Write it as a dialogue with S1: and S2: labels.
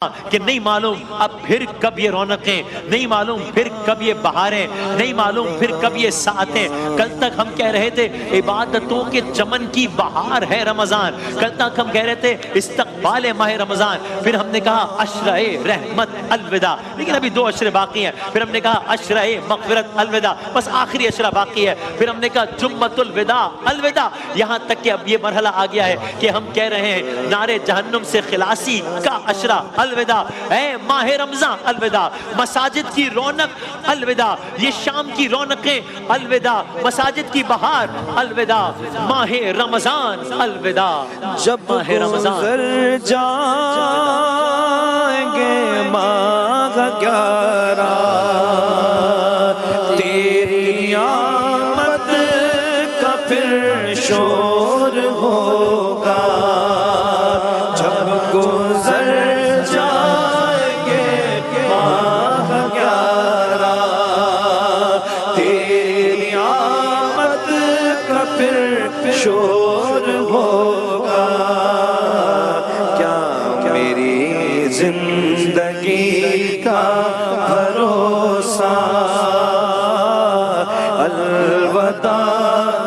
S1: کہ نہیں معلوم اب پھر کب یہ رونقیں، نہیں معلوم پھر کب یہ بہاریں، نہیں معلوم پھر کب یہ ساعتیں۔ کل تک ہم کہہ رہے تھے عبادتوں کے چمن کی بہار ہے رمضان، کل تک ہم کہہ رہے تھے استقبال ماہ رمضان، پھر ہم نے کہا عشرہ رحمت الوداع، لیکن ابھی 2 عشرے باقی ہیں، پھر ہم نے کہا عشرہ مغفرت الوداع، بس آخری عشرہ باقی ہے، پھر ہم نے کہا جمعۃ الوداع الوداع، یہاں تک کہ اب یہ مرحلہ آ گیا ہے کہ ہم کہہ رہے ہیں نارے جہنم سے خلاصی کا عشرہ الوداع، اے ماہ رمضان الوداع، مساجد کی رونق الوداع، یہ شام کی رونقیں الوداع، مساجد کی بہار الوداع، ماہ رمضان الوداع۔
S2: جب
S1: ماہ رمضان
S2: گزر جائیں گے ماہ 11 تیری آمد کا پھر شور ہوگا، جب گزر جائیں گے ماہ 11 تیری آمد کا پھر شور ہوگا، کیا میری زندگی کا بھروسہ الوداع